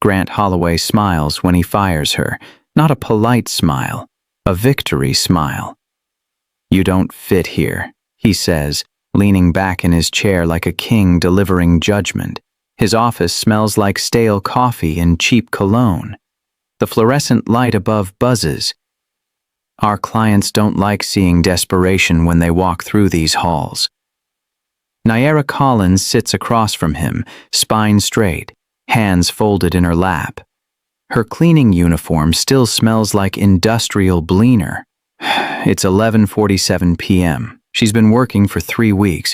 Grant Holloway smiles when he fires her, not a polite smile, a victory smile. "You don't fit here," he says, leaning back in his chair like a king delivering judgment. His office smells like stale coffee and cheap cologne. The fluorescent light above buzzes. Our clients don't like seeing desperation when they walk through these halls. Nyara Collins sits across from him, spine straight, hands folded in her lap. Her cleaning uniform still smells like industrial bleaner. It's 11:47 p.m. She's been working for 3 weeks.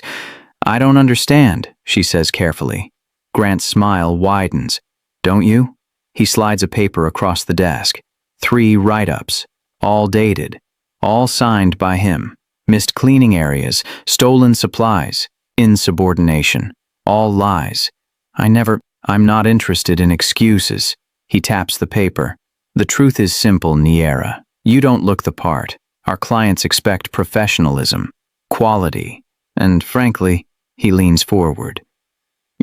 "I don't understand," she says carefully. Grant's smile widens. "Don't you?" He slides a paper across the desk. 3 write-ups, all dated, all signed by him. Missed cleaning areas, stolen supplies, insubordination, all lies. I'm not interested in excuses." He taps the paper. "The truth is simple, Nyara. You don't look the part. Our clients expect professionalism, quality, and frankly," he leans forward,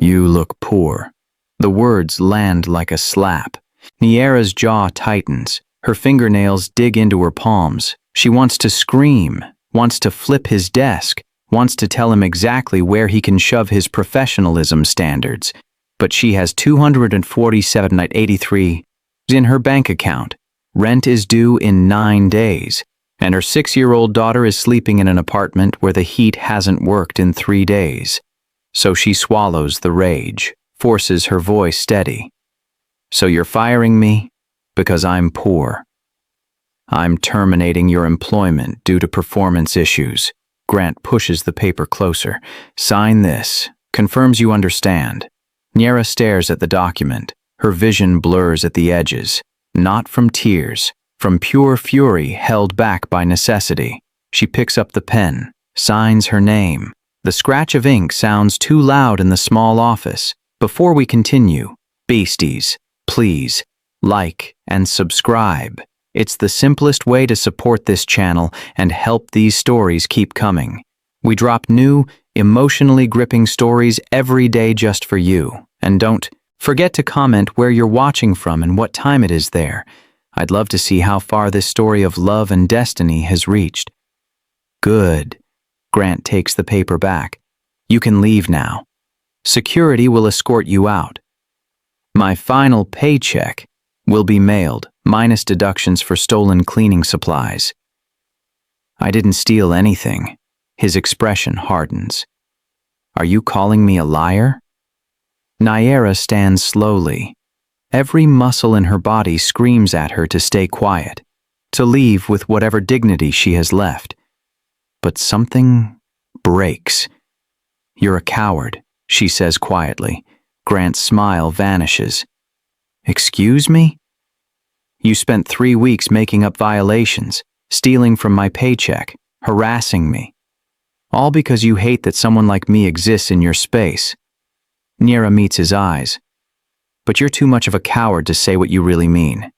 "you look poor." The words land like a slap. Nyara's jaw tightens. Her fingernails dig into her palms. She wants to scream, wants to flip his desk, wants to tell him exactly where he can shove his professionalism standards. But she has $247.83 in her bank account. Rent is due in 9 days, and her 6-year-old daughter is sleeping in an apartment where the heat hasn't worked in 3 days. So she swallows the rage, forces her voice steady. "So you're firing me because I'm poor. I'm terminating your employment due to performance issues." Grant pushes the paper closer. "Sign this. Confirms you understand." Nyara stares at the document. Her vision blurs at the edges. Not from tears, from pure fury held back by necessity. She picks up the pen, signs her name. The scratch of ink sounds too loud in the small office. Before we continue, beasties, please, like and subscribe. It's the simplest way to support this channel and help these stories keep coming. We drop new, emotionally gripping stories every day just for you. And don't forget to comment where you're watching from and what time it is there. I'd love to see how far this story of love and destiny has reached. Good. Grant takes the paper back. "You can leave now. Security will escort you out. My final paycheck will be mailed, minus deductions for stolen cleaning supplies." "I didn't steal anything." His expression hardens. "Are you calling me a liar?" Nyara stands slowly. Every muscle in her body screams at her to stay quiet, to leave with whatever dignity she has left. But something breaks. "You're a coward," she says quietly. Grant's smile vanishes. "Excuse me?" "You spent 3 weeks making up violations, stealing from my paycheck, harassing me. All because you hate that someone like me exists in your space." Nyara meets his eyes. "But you're too much of a coward to say what you really mean.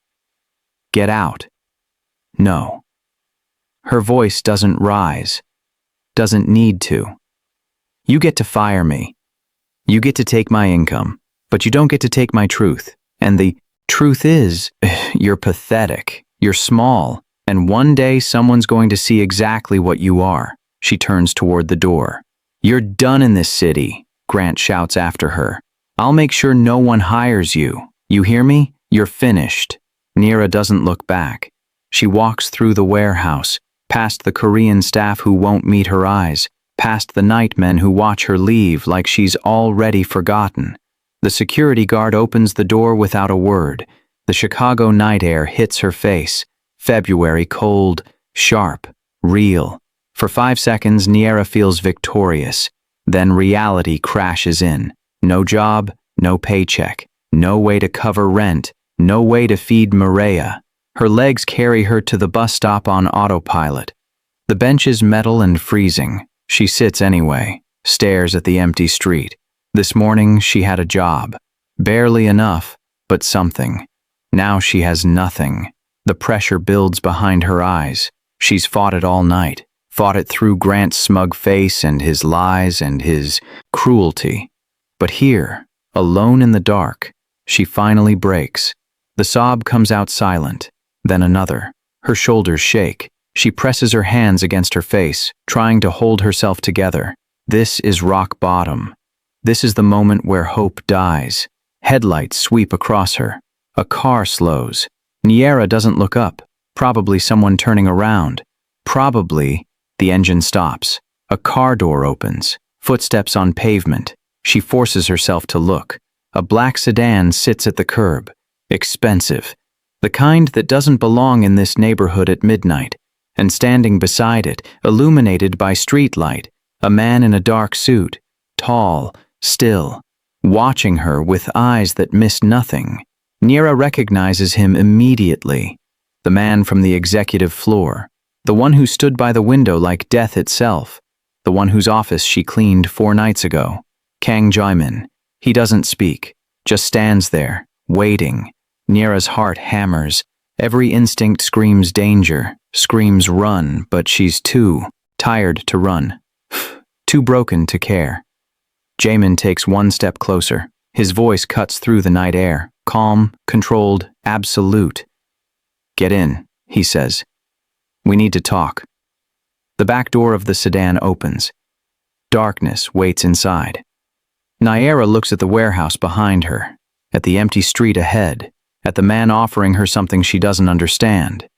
Get out." "No." Her voice doesn't rise, doesn't need to. "You get to fire me. You get to take my income, but you don't get to take my truth. And the truth is, you're pathetic, you're small, and one day someone's going to see exactly what you are." She turns toward the door. "You're done in this city," Grant shouts after her. "I'll make sure no one hires you. You hear me? You're finished." Nyara doesn't look back. She walks through the warehouse, past the Korean staff who won't meet her eyes, past the nightmen who watch her leave like she's already forgotten. The security guard opens the door without a word. The Chicago night air hits her face. February cold, sharp, real. For 5 seconds, Nyara feels victorious. Then reality crashes in. No job, no paycheck, no way to cover rent, no way to feed Maria. Her legs carry her to the bus stop on autopilot. The bench is metal and freezing. She sits anyway, stares at the empty street. This morning she had a job. Barely enough, but something. Now she has nothing. The pressure builds behind her eyes. She's fought it all night. Fought it through Grant's smug face and his lies and his cruelty. But here, alone in the dark, She finally breaks. The sob comes out silent, then another. Her shoulders shake. She presses her hands against her face, trying to hold herself together. This is rock bottom. This is the moment where hope dies. Headlights sweep across her. A car slows. Niera doesn't look up. Probably someone turning around. Probably the engine stops. A car door opens. Footsteps on pavement. She forces herself to look. A black sedan sits at the curb. Expensive. The kind that doesn't belong in this neighborhood at midnight. And standing beside it, illuminated by streetlight, a man in a dark suit, tall, still, watching her with eyes that miss nothing. Niera recognizes him immediately. The man from the executive floor. The one who stood by the window like death itself. The one whose office she cleaned 4 nights ago. Kang Jae-min. He doesn't speak, just stands there, waiting. Niera's heart hammers. Every instinct screams danger, screams run, but she's too tired to run. Too broken to care. Jaemin takes 1 step closer. His voice cuts through the night air, calm, controlled, absolute. "Get in," he says. "We need to talk." The back door of the sedan opens. Darkness waits inside. Niera looks at the warehouse behind her, at the empty street ahead, at the man offering her something she doesn't understand.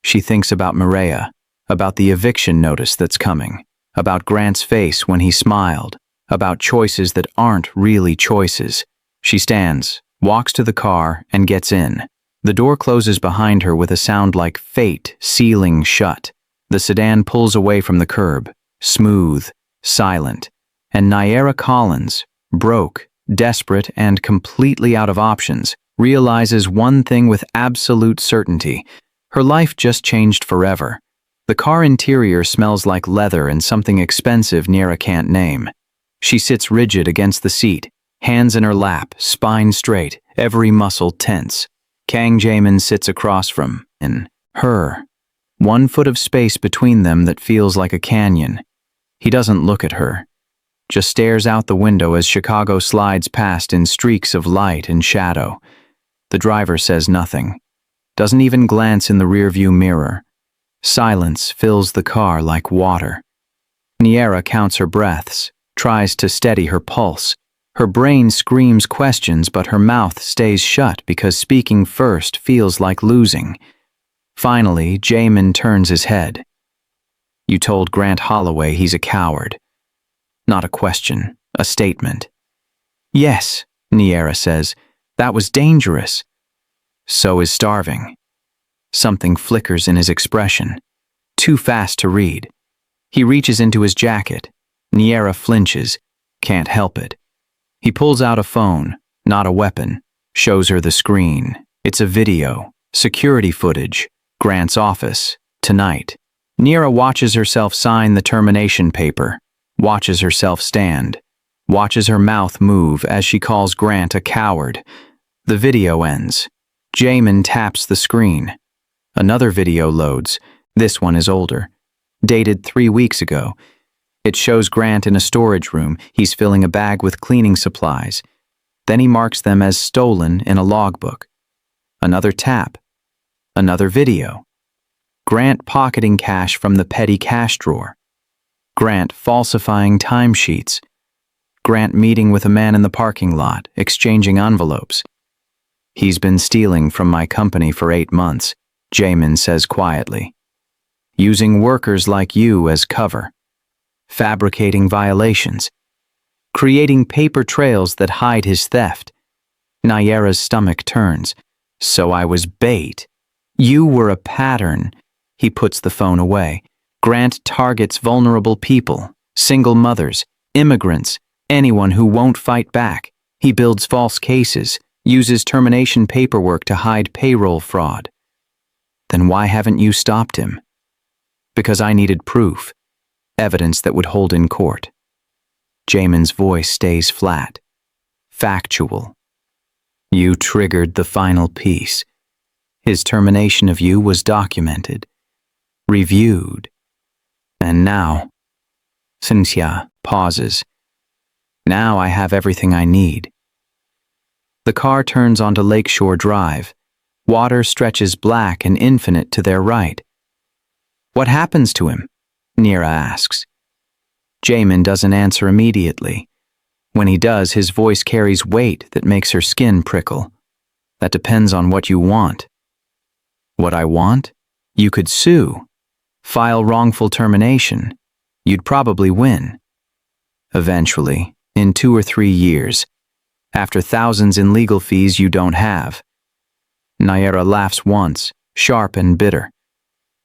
She thinks about Mireya, about the eviction notice that's coming, about Grant's face when he smiled, about choices that aren't really choices. She stands, walks to the car, and gets in. The door closes behind her with a sound like fate sealing shut. The sedan pulls away from the curb, smooth, silent, and Niera Collins, broke, desperate, and completely out of options, realizes one thing with absolute certainty. Her life just changed forever. The car interior smells like leather and something expensive Niera can't name. She sits rigid against the seat, hands in her lap, spine straight, every muscle tense. Kang Jae-min sits across from her. 1 foot of space between them that feels like a canyon. He doesn't look at her, just stares out the window as Chicago slides past in streaks of light and shadow. The driver says nothing, doesn't even glance in the rearview mirror. Silence fills the car like water. Niera counts her breaths, tries to steady her pulse. Her brain screams questions, but her mouth stays shut because speaking first feels like losing. Finally, Jaemin turns his head. "You told Grant Holloway he's a coward." Not a question, a statement. "Yes," Niera says, "that was dangerous." "So is starving." Something flickers in his expression. Too fast to read. He reaches into his jacket. Niera flinches, can't help it. He pulls out a phone, not a weapon, shows her the screen. It's a video, security footage, Grant's office, tonight. Niera watches herself sign the termination paper, watches herself stand, watches her mouth move as she calls Grant a coward. The video ends. Jaemin taps the screen. Another video loads. This one is older, dated 3 weeks ago. It shows Grant in a storage room. He's filling a bag with cleaning supplies. Then he marks them as stolen in a logbook. Another tap. Another video. Grant pocketing cash from the petty cash drawer. Grant falsifying timesheets. Grant meeting with a man in the parking lot, exchanging envelopes. "He's been stealing from my company for 8 months, Jaemin says quietly. "Using workers like you as cover. Fabricating violations. Creating paper trails that hide his theft." Niera's stomach turns. "So I was bait. You were a pattern." He puts the phone away. "Grant targets vulnerable people, single mothers, immigrants, anyone who won't fight back. He builds false cases, uses termination paperwork to hide payroll fraud." "Then why haven't you stopped him?" "Because I needed proof. Evidence that would hold in court." Jaemin's voice stays flat. Factual. "You triggered the final piece. His termination of you was documented, reviewed. And now," Cynthia pauses, "now I have everything I need." The car turns onto Lakeshore Drive. Water stretches black and infinite to their right. What happens to him? Neera asks. Jamin doesn't answer immediately. When he does, his voice carries weight that makes her skin prickle. That depends on what you want. What I want? You could sue. File wrongful termination. You'd probably win. Eventually, in 2 or 3 years, after thousands in legal fees you don't have. Naira laughs once, sharp and bitter.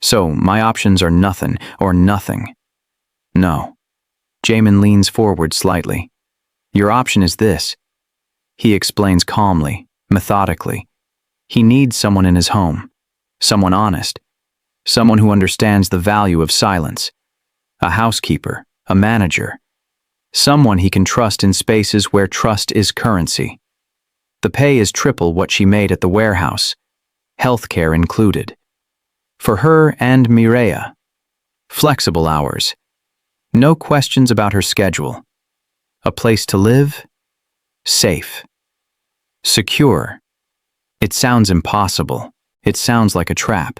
So, my options are nothing or nothing. No. Jamin leans forward slightly. Your option is this. He explains calmly, methodically. He needs someone in his home. Someone honest. Someone who understands the value of silence. A housekeeper, a manager. Someone he can trust in spaces where trust is currency. The pay is triple what she made at the warehouse. Healthcare included. For her and Mireya. Flexible hours. No questions about her schedule. A place to live? Safe. Secure. It sounds impossible. It sounds like a trap.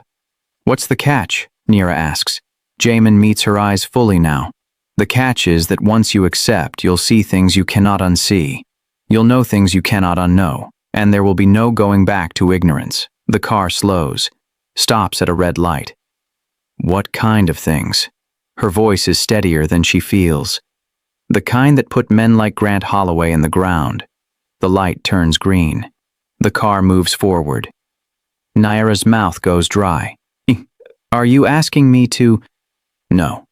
What's the catch? Neera asks. Jamin meets her eyes fully now. The catch is that once you accept, you'll see things you cannot unsee. You'll know things you cannot unknow, and there will be no going back to ignorance. The car slows, stops at a red light. What kind of things? Her voice is steadier than she feels. The kind that put men like Grant Holloway in the ground. The light turns green. The car moves forward. Naira's mouth goes dry. Are you asking me to? No.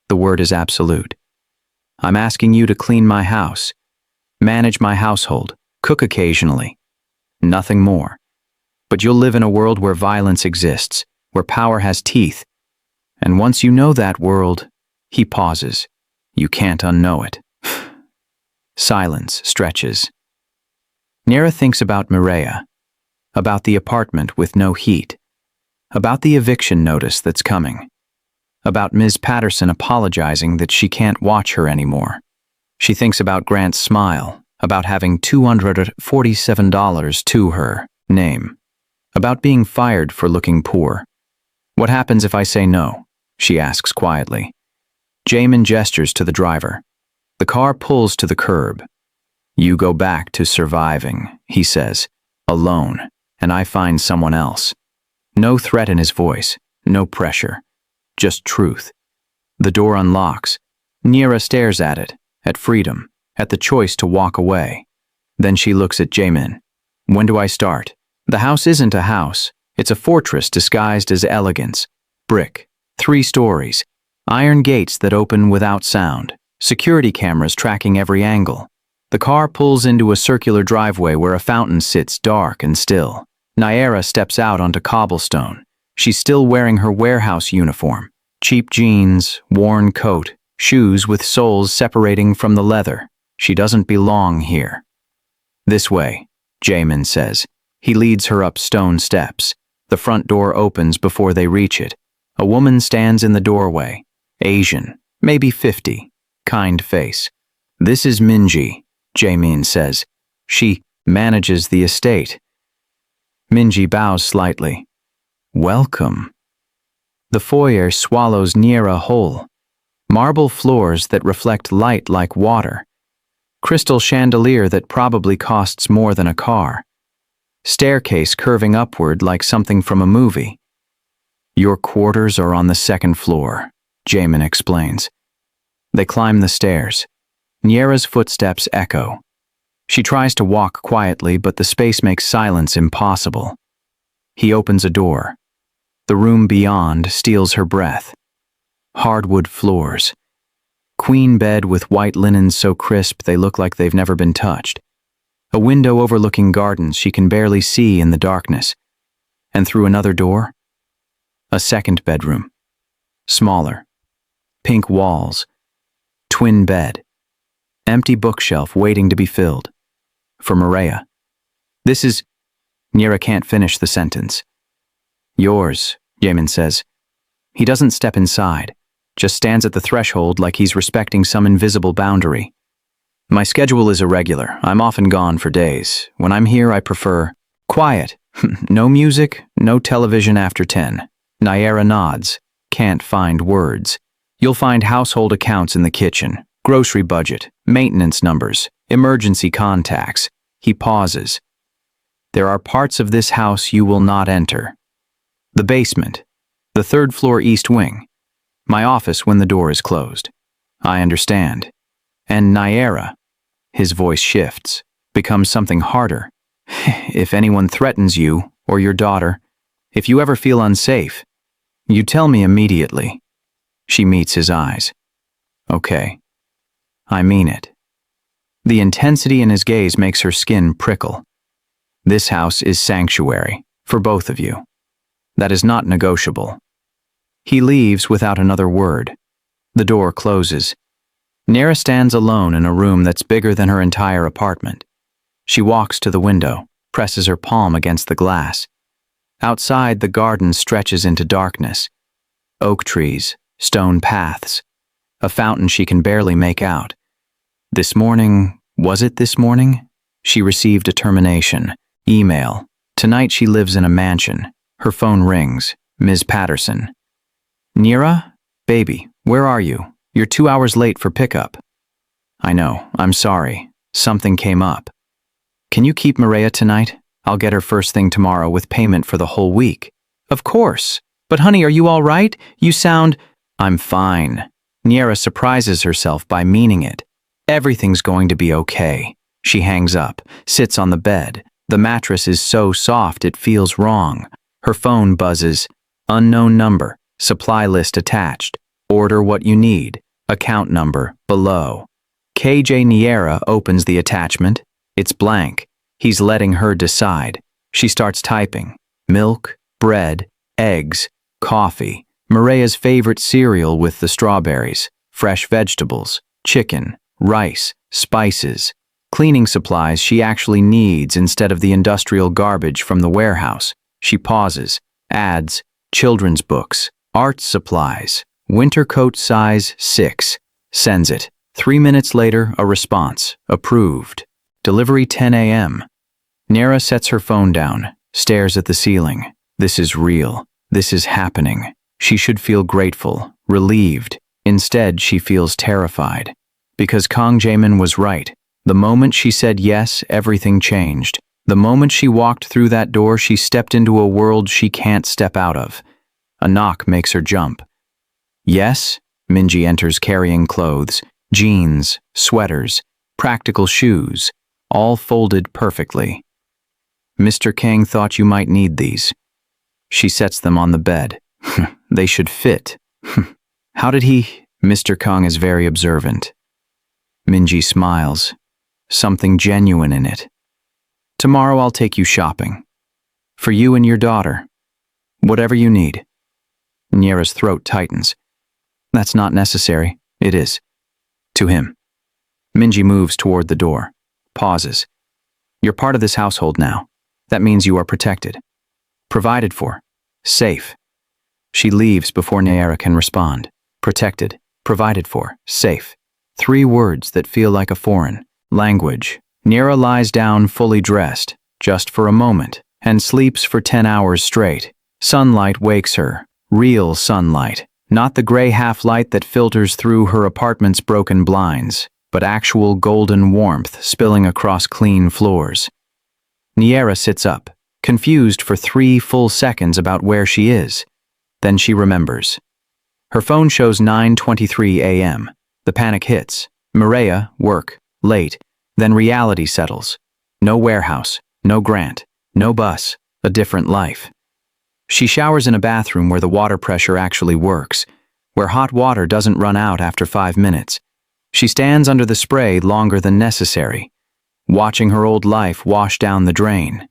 The word is absolute. I'm asking you to clean my house, manage my household, cook occasionally. Nothing more. But you'll live in a world where violence exists, where power has teeth. And once you know that world, he pauses. You can't unknow it. Silence stretches. Neera thinks about Mireya, about the apartment with no heat, about the eviction notice that's coming, about Ms. Patterson apologizing that she can't watch her anymore. She thinks about Grant's smile, about having $247 to her name, about being fired for looking poor. What happens if I say no? She asks quietly. Jamin gestures to the driver. The car pulls to the curb. You go back to surviving, he says, alone, and I find someone else. No threat in his voice, no pressure, just truth. The door unlocks. Neera stares at it, at freedom, at the choice to walk away. Then she looks at Jamin. When do I start? The house isn't a house. It's a fortress disguised as elegance. Brick, 3 stories, iron gates that open without sound, security cameras tracking every angle. The car pulls into a circular driveway where a fountain sits dark and still. Naira steps out onto cobblestone. She's still wearing her warehouse uniform. Cheap jeans, worn coat, shoes with soles separating from the leather. She doesn't belong here. This way, Jamin says. He leads her up stone steps. The front door opens before they reach it. A woman stands in the doorway. Asian, maybe 50, kind face. This is Minji, Jamin says. She manages the estate. Minji bows slightly. Welcome. The foyer swallows Neera whole. Marble floors that reflect light like water. Crystal chandelier that probably costs more than a car. Staircase curving upward like something from a movie. Your quarters are on the 2nd floor, Jamin explains. They climb the stairs. Neera's footsteps echo. She tries to walk quietly, but the space makes silence impossible. He opens a door. The room beyond steals her breath. Hardwood floors. Queen bed with white linens so crisp they look like they've never been touched. A window overlooking gardens she can barely see in the darkness. And through another door, a 2nd bedroom. Smaller. Pink walls. Twin bed. Empty bookshelf waiting to be filled. For Mireya. This is... Neera can't finish the sentence. Yours, Jamin says. He doesn't step inside, just stands at the threshold like he's respecting some invisible boundary. My schedule is irregular. I'm often gone for days. When I'm here, I prefer quiet. No music, no television after 10. Naira nods. Can't find words. You'll find household accounts in the kitchen, grocery budget, maintenance numbers, emergency contacts. He pauses. There are parts of this house you will not enter. The basement. The third floor east wing. My office when the door is closed. I understand. And Naira. His voice shifts, becomes something harder. If anyone threatens you, or your daughter, if you ever feel unsafe, you tell me immediately. She meets his eyes. Okay. I mean it. The intensity in his gaze makes her skin prickle. This house is sanctuary, for both of you. That is not negotiable. He leaves without another word. The door closes. Naira stands alone in a room that's bigger than her entire apartment. She walks to the window, presses her palm against the glass. Outside, the garden stretches into darkness. Oak trees, stone paths, a fountain she can barely make out. This morning, was it this morning? She received a termination. Email. Tonight she lives in a mansion. Her phone rings. Ms. Patterson. Naira? Baby, where are you? You're 2 hours late for pickup. I know, I'm sorry. Something came up. Can you keep Maria tonight? I'll get her first thing tomorrow with payment for the whole week. Of course. But honey, are you all right? You sound… I'm fine. Naira surprises herself by meaning it. Everything's going to be okay. She hangs up, sits on the bed. The mattress is so soft it feels wrong. Her phone buzzes. Unknown number. Supply list attached. Order what you need. Account number below. KJ Naira opens the attachment. It's blank. He's letting her decide. She starts typing. Milk, bread, eggs, coffee, Maria's favorite cereal with the strawberries, fresh vegetables, chicken, rice, spices, cleaning supplies she actually needs instead of the industrial garbage from the warehouse. She pauses, adds, children's books, art supplies, winter coat size 6, sends it. 3 minutes later, a response, approved. Delivery 10 a.m. Naira sets her phone down, stares at the ceiling. This is real. This is happening. She should feel grateful, relieved. Instead, she feels terrified. Because Kang Jaemin was right. The moment she said yes, everything changed. The moment she walked through that door, she stepped into a world she can't step out of. A knock makes her jump. Yes? Minji enters carrying clothes, jeans, sweaters, practical shoes, all folded perfectly. Mr. Kang thought you might need these. She sets them on the bed. They should fit. How did he… Mr. Kang is very observant. Minji smiles. Something genuine in it. Tomorrow I'll take you shopping. For you and your daughter. Whatever you need. Naira's throat tightens. That's not necessary. It is. To him. Minji moves toward the door. Pauses. You're part of this household now. That means you are protected. Provided for. Safe. She leaves before Naira can respond. Protected. Provided for. Safe. 3 words that feel like a foreign language. Naira lies down fully dressed, just for a moment, and sleeps for 10 hours straight. Sunlight wakes her. Real sunlight. Not the gray half-light that filters through her apartment's broken blinds, but actual golden warmth spilling across clean floors. Naira sits up, confused for 3 full seconds about where she is. Then she remembers. Her phone shows 9:23 a.m. The panic hits. Maria, work, late. Then reality settles. No warehouse, no grant, no bus, a different life. She showers in a bathroom where the water pressure actually works, where hot water doesn't run out after 5 minutes. She stands under the spray longer than necessary, watching her old life wash down the drain.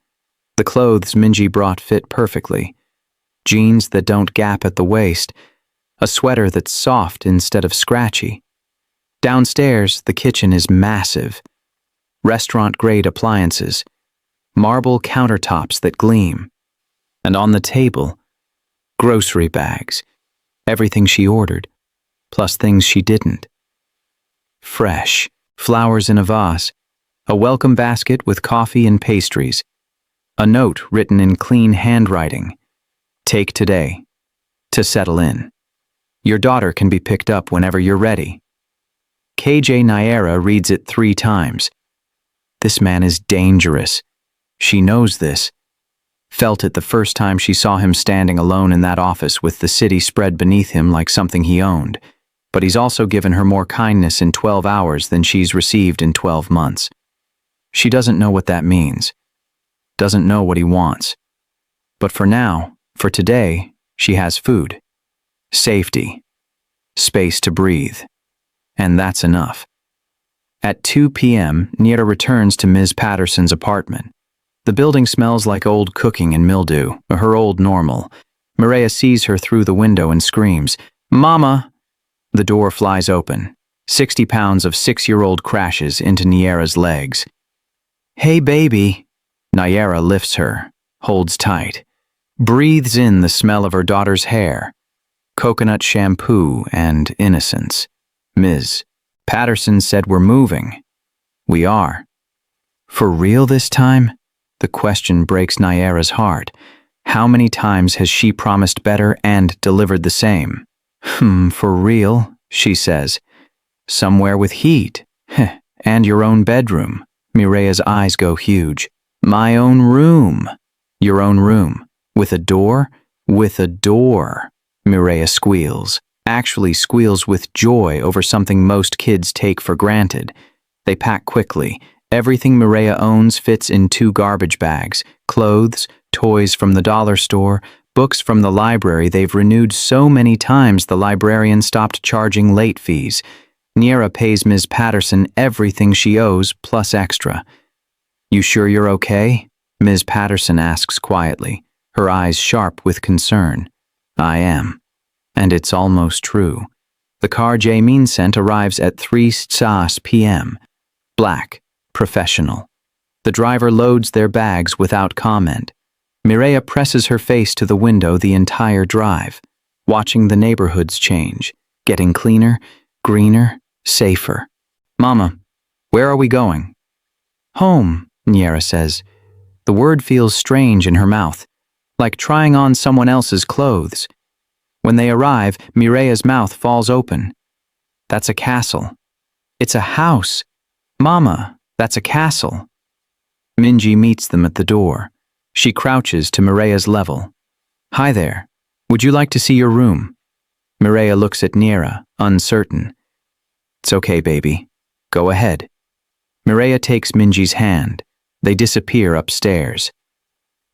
The clothes Minji brought fit perfectly. Jeans that don't gap at the waist, a sweater that's soft instead of scratchy. Downstairs, the kitchen is massive. Restaurant-grade appliances, marble countertops that gleam. And on the table, grocery bags, everything she ordered, plus things she didn't. Fresh, flowers in a vase, a welcome basket with coffee and pastries, a note written in clean handwriting. Take today. To settle in. Your daughter can be picked up whenever you're ready. KJ Naira reads it 3 times. This man is dangerous. She knows this. Felt it the first time she saw him standing alone in that office with the city spread beneath him like something he owned. But he's also given her more kindness in 12 hours than she's received in 12 months. She doesn't know what that means. Doesn't know what he wants. But for now, for today, she has food, safety, space to breathe. And that's enough. At 2 p.m., Nira returns to Ms. Patterson's apartment. The building smells like old cooking and mildew, her old normal. Mireya sees her through the window and screams, "Mama!" The door flies open. 60 pounds of 6-year-old crashes into Naira's legs. "Hey, baby." Naira lifts her, holds tight, breathes in the smell of her daughter's hair, coconut shampoo and innocence. "Ms. Patterson said we're moving." "We are." "For real this time?" The question breaks Naira's heart. How many times has she promised better and delivered the same? For real," she says. "Somewhere with heat. And your own bedroom." Mireya's eyes go huge. "My own room." "Your own room. With a door?" "With a door." Mireya squeals. Actually squeals with joy over something most kids take for granted. They pack quickly. Everything Mireya owns fits in 2 garbage bags. Clothes, toys from the dollar store, books from the library they've renewed so many times the librarian stopped charging late fees. Naira pays Ms. Patterson everything she owes, plus extra. "You sure you're okay?" Ms. Patterson asks quietly, her eyes sharp with concern. "I am." And it's almost true. The car Jaemin sent arrives at 3 p.m. Black, professional. The driver loads their bags without comment. Mireya presses her face to the window the entire drive, watching the neighborhoods change, getting cleaner, greener, safer. "Mama, where are we going?" "Home," Naira says. The word feels strange in her mouth, like trying on someone else's clothes. When they arrive, Mireya's mouth falls open. "That's a castle." "It's a house." "Mama, that's a castle." Minji meets them at the door. She crouches to Mireya's level. "Hi there. Would you like to see your room?" Mireya looks at Naira, uncertain. "It's okay, baby. Go ahead." Mireya takes Minji's hand. They disappear upstairs.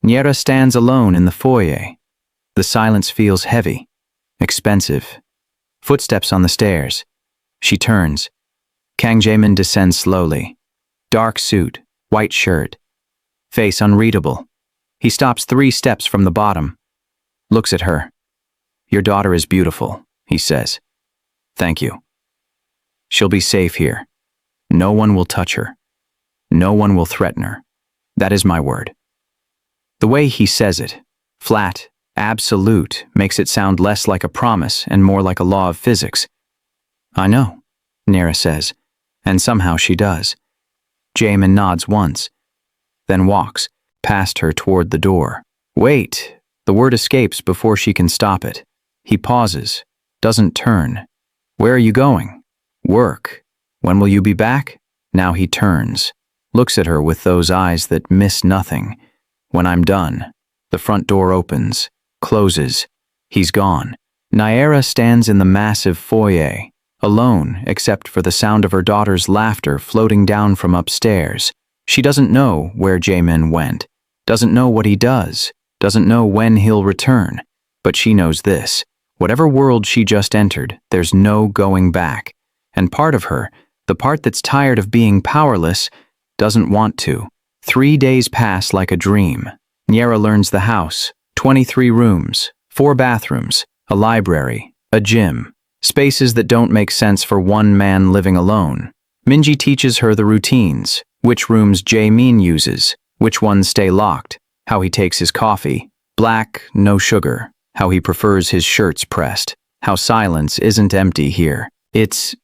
Naira stands alone in the foyer. The silence feels heavy, expensive. Footsteps on the stairs. She turns. Kang Jaemin descends slowly. Dark suit, white shirt. Face unreadable. He stops 3 steps from the bottom. Looks at her. "Your daughter is beautiful," he says. "Thank you. She'll be safe here. No one will touch her. No one will threaten her. That is my word." The way he says it, flat, absolute, makes it sound less like a promise and more like a law of physics. "I know," Naira says, and somehow she does. Jaemin nods once, then walks past her toward the door. "Wait!" The word escapes before she can stop it. He pauses, doesn't turn. "Where are you going?" "Work." "When will you be back?" Now he turns, looks at her with those eyes that miss nothing. "When I'm done." The front door opens, closes. He's gone. Naira stands in the massive foyer, alone except for the sound of her daughter's laughter floating down from upstairs. She doesn't know where Jaemin went, doesn't know what he does, doesn't know when he'll return. But she knows this. Whatever world she just entered, there's no going back. And part of her, the part that's tired of being powerless, doesn't want to. 3 days pass like a dream. Naira learns the house. 23 rooms, 4 bathrooms, a library, a gym. Spaces that don't make sense for one man living alone. Minji teaches her the routines, which rooms Jaemin uses, which ones stay locked, how he takes his coffee, black, no sugar, how he prefers his shirts pressed, how silence isn't empty here. It's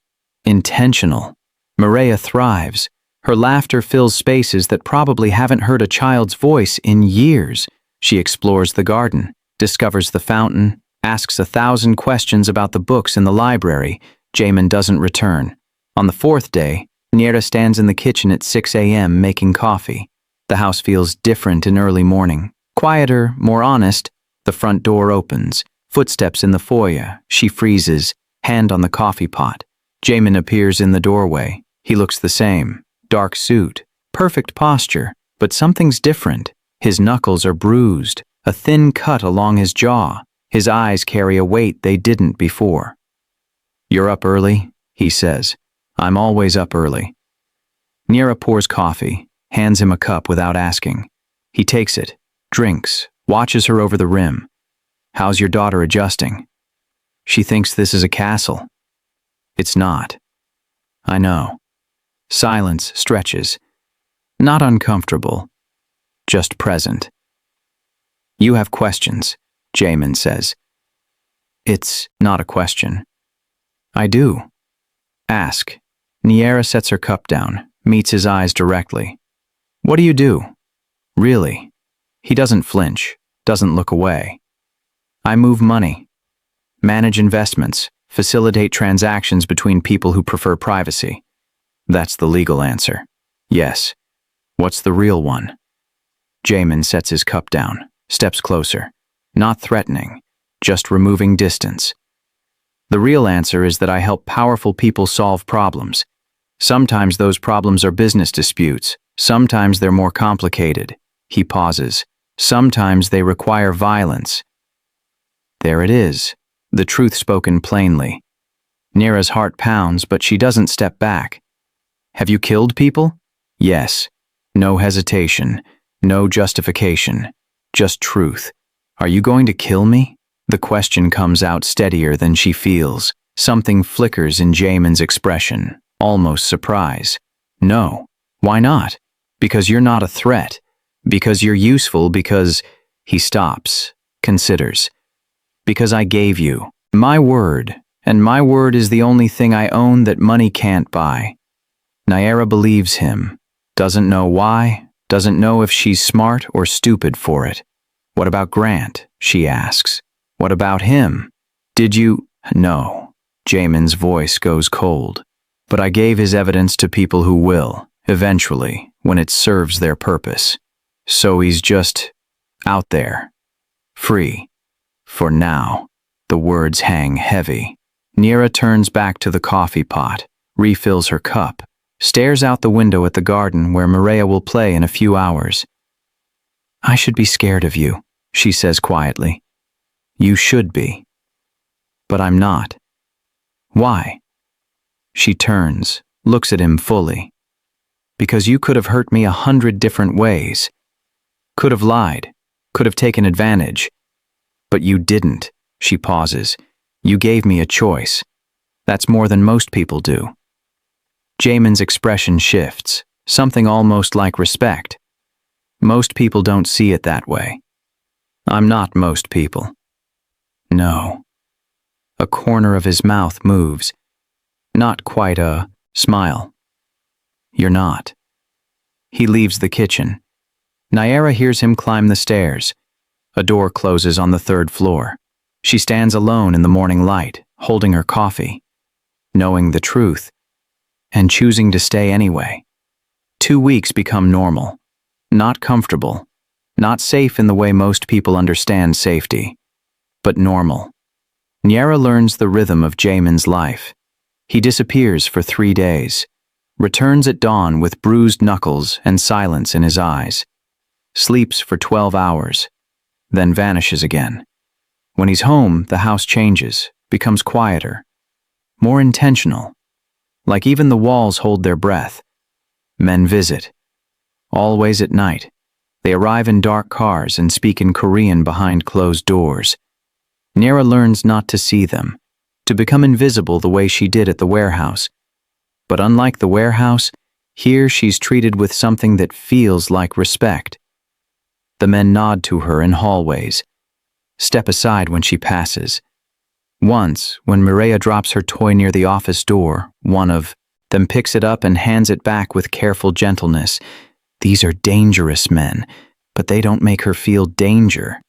intentional. Maria thrives. Her laughter fills spaces that probably haven't heard a child's voice in years. She explores the garden, discovers the fountain, asks 1,000 questions about the books in the library. Jamin doesn't return. On the fourth day, Niera stands in the kitchen at 6 a.m. making coffee. The house feels different in early morning. Quieter, more honest. The front door opens. Footsteps in the foyer. She freezes, hand on the coffee pot. Jamin appears in the doorway. He looks the same. Dark suit. Perfect posture. But something's different. His knuckles are bruised. A thin cut along his jaw. His eyes carry a weight they didn't before. "You're up early?" he says. "I'm always up early." Niera pours coffee, hands him a cup without asking. He takes it, drinks, watches her over the rim. "How's your daughter adjusting?" "She thinks this is a castle." "It's not." "I know." Silence stretches. Not uncomfortable, just present. "You have questions," Jamin says. "It's not a question." "I do." "Ask." Niera sets her cup down, meets his eyes directly. "What do you do?" "Really?" He doesn't flinch, doesn't look away. "I move money, manage investments, facilitate transactions between people who prefer privacy." That's the legal answer. "Yes." "What's the real one?" Jamin sets his cup down, steps closer. Not threatening, just removing distance. "The real answer is that I help powerful people solve problems. Sometimes those problems are business disputes. Sometimes they're more complicated." He pauses. "Sometimes they require violence." There it is, the truth spoken plainly. Niera's heart pounds, but she doesn't step back. "Have you killed people?" "Yes." No hesitation, no justification, just truth. "Are you going to kill me?" The question comes out steadier than she feels. Something flickers in Jamin's expression, almost surprise. "No." "Why not?" "Because you're not a threat. Because you're useful, because—" He stops, considers. "Because I gave you my word, and my word is the only thing I own that money can't buy." Niera believes him. Doesn't know why, doesn't know if she's smart or stupid for it. "What about Grant?" she asks. "What about him? Did you—" "No." Jamin's voice goes cold. "But I gave his evidence to people who will, eventually, when it serves their purpose. So he's just out there. Free. For now." The words hang heavy. Niera turns back to the coffee pot, refills her cup, stares out the window at the garden where Maria will play in a few hours. "I should be scared of you," she says quietly. "You should be. But I'm not." "Why?" She turns, looks at him fully. "Because you could have hurt me 100 different ways. Could have lied, could have taken advantage. But you didn't." She pauses. "You gave me a choice. That's more than most people do." Jamin's expression shifts, something almost like respect. "Most people don't see it that way." "I'm not most people." "No." A corner of his mouth moves. Not quite a smile. "You're not." He leaves the kitchen. Niera hears him climb the stairs. A door closes on the 3rd floor. She stands alone in the morning light, holding her coffee, knowing the truth, and choosing to stay anyway. 2 weeks become normal. Not comfortable, not safe in the way most people understand safety, but normal. Niera learns the rhythm of Jamin's life. He disappears for 3 days, returns at dawn with bruised knuckles and silence in his eyes, sleeps for 12 hours, then vanishes again. When he's home, the house changes, becomes quieter, more intentional, like even the walls hold their breath. Men visit, always at night. They arrive in dark cars and speak in Korean behind closed doors. Niera learns not to see them, to become invisible the way she did at the warehouse. But unlike the warehouse, here she's treated with something that feels like respect. The men nod to her in hallways, step aside when she passes. Once, when Mireya drops her toy near the office door, one of then picks it up and hands it back with careful gentleness. These are dangerous men, but they don't make her feel danger.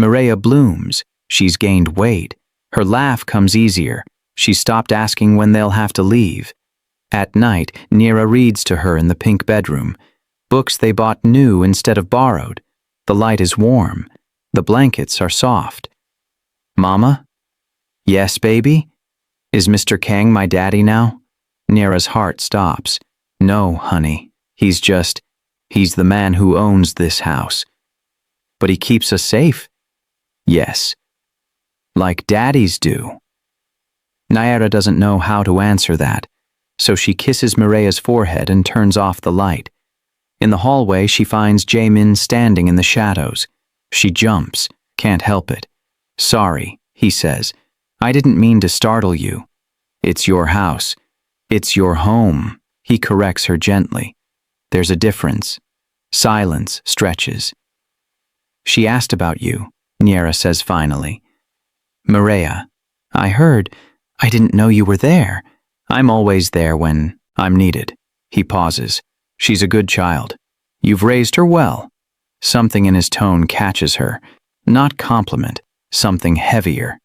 Mireya blooms. She's gained weight. Her laugh comes easier. She's stopped asking when they'll have to leave. At night, Nira reads to her in the pink bedroom. Books they bought new instead of borrowed. The light is warm. The blankets are soft. Mama? Yes, baby? Is Mr. Kang my daddy now? Nira's heart stops. No, honey. He's the man who owns this house. But he keeps us safe? Yes. Like daddies do. Nayara doesn't know how to answer that, so she kisses Mireya's forehead and turns off the light. In the hallway, she finds Jaemin standing in the shadows. She jumps, can't help it. Sorry, he says. I didn't mean to startle you. It's your house. It's your home. He corrects her gently. There's a difference. Silence stretches. She asked about you, Niera says finally. Mireya, I heard. I didn't know you were there. I'm always there when I'm needed. He pauses. She's a good child. You've raised her well. Something in his tone catches her. Not compliment, something heavier.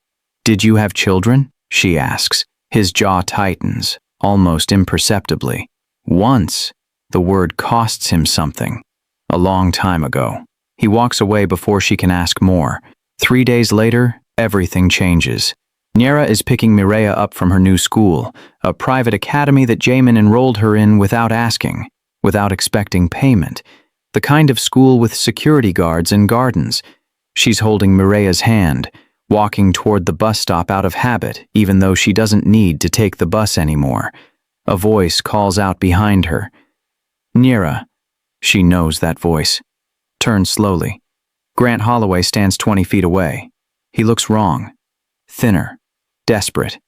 Did you have children? She asks. His jaw tightens, almost imperceptibly. Once. The word costs him something. A long time ago. He walks away before she can ask more. 3 days later, everything changes. Niera is picking Mireya up from her new school, a private academy that Jaemin enrolled her in without asking, without expecting payment. The kind of school with security guards and gardens. She's holding Mireya's hand, walking toward the bus stop out of habit, even though she doesn't need to take the bus anymore. A voice calls out behind her. Niera. She knows that voice. Turns slowly. Grant Holloway stands 20 feet away. He looks wrong. Thinner. Desperate.